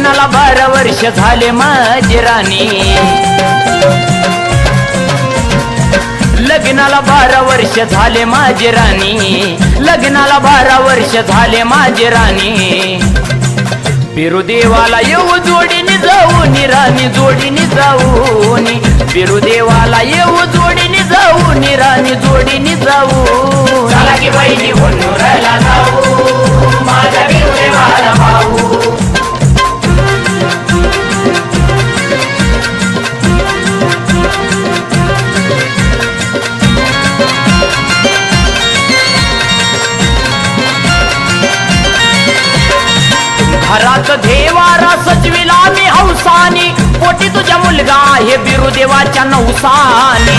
लग्नाला 12 वर्ष झाले माझी राणी, लग्नाला 12 वर्ष झाले माझी राणी, लग्नाला 12 वर्ष झाले माझी राणी। बिरुदेवाला येऊ जोडीने जाऊन राणी, जोडीने जाऊन बिरुदेवाला येऊ जोडीने जाऊन राणी, जोडीने जाऊ। चला की बहिणी हुन्नूरला जाऊ, माझ्या बिरुदेवाला पाहू। घरात देवारा सजविला मी हौसानी, पोटी तुझ्या मुलगा आहे बिरुदेवाच्या नवसानी।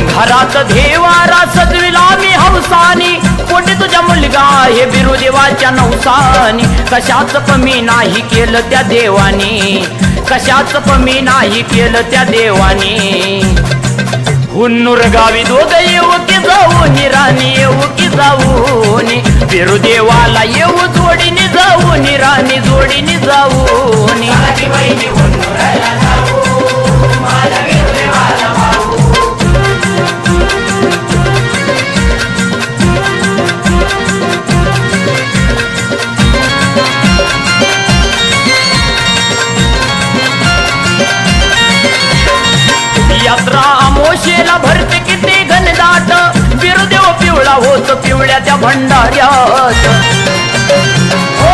घरात देवारा सजविला मी हौसानी, पोटी तुझ्या मुलगा आहे बिरुदेवाच्या नवसानी। कशाच कमी नाही केलं त्या देवानी, कशाच कमी नाही केलं त्या देवानी। हुन्नूर गावी दोघं येऊ की जाऊन राणी, येऊ की जाऊन बिरुदेवाला येऊ जोडीने जाऊन राणी, जोडीने जाऊन। चला की बहिणी हुन्नूरला जाऊ, माझ्या बिरुदेवाला पाहू। यात्रा आमोशेला भरते किती घनदाट, बिरुदेव पिवळा होत पिवळ्या त्या भंडाऱ्यात। ओ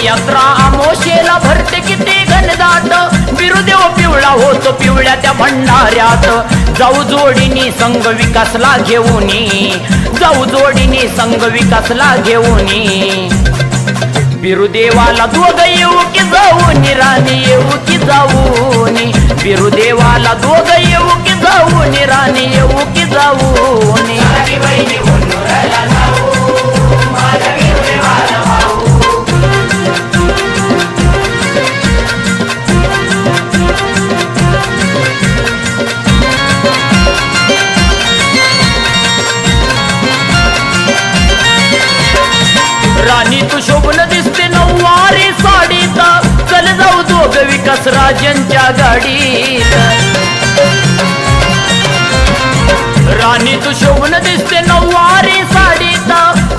यात्रा आमोशेला भरते किती घनदाट, बिरुदेव पिवळा होत पिवळ्या त्या भंडाऱ्यात। जाऊ जोडीनी संघ विकासला घेऊनी, जाऊ जोडीनी संघ विकासला घेऊनी बिरुदेवाला दोघं येऊ की जाऊन राणी, येऊ की जाऊन बिरुदेवाला दोघं येऊ की जाऊन राणी, येऊ की जाऊन। चला की बहिणी हुन्नूरला जाऊ, माझ्या बिरुदेवाला पाहू। राणी तू शोभन दिसते नऊवारी साडीत, चल जाऊ दोघं विकास राजांच्या गाडीत। राणी तू शोभन दिसते नऊवारी साडीत,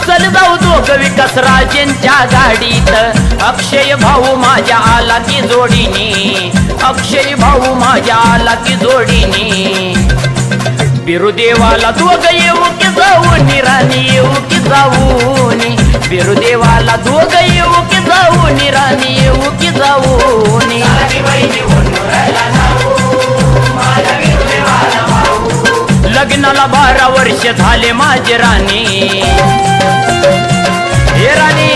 चल जाऊ दोघं विकास राजांच्या गाडीत। अक्षय भाऊ माझ्या आला की जोडीने, अक्षय भाऊ माझ्या आला की जोडीने बिरुदेवाला दोघं येऊ की जाऊन राणी, येऊ की जाऊन बिरुदेवाला दोघं येऊ की जाऊन राणी, येऊ की जाऊन। चला की बहिणी हुन्नूरला जाऊ, माझ्या बिरुदेवाला पाहू। लग्नाला 12 वर्ष झाले माझे राणी, हे राणी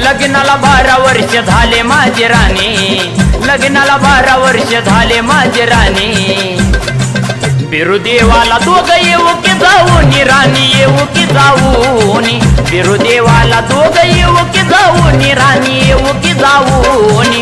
लग्नाला 12 वर्ष झाले माझे राणी, लग्नाला 12 वर्ष झाले माझे राणी। बिरुदेवाला दोघं येऊ की जाऊन राणी, येऊ की जाऊन बिरुदेवाला दोघं येऊ की जाऊन राणी, येऊ की जाऊन।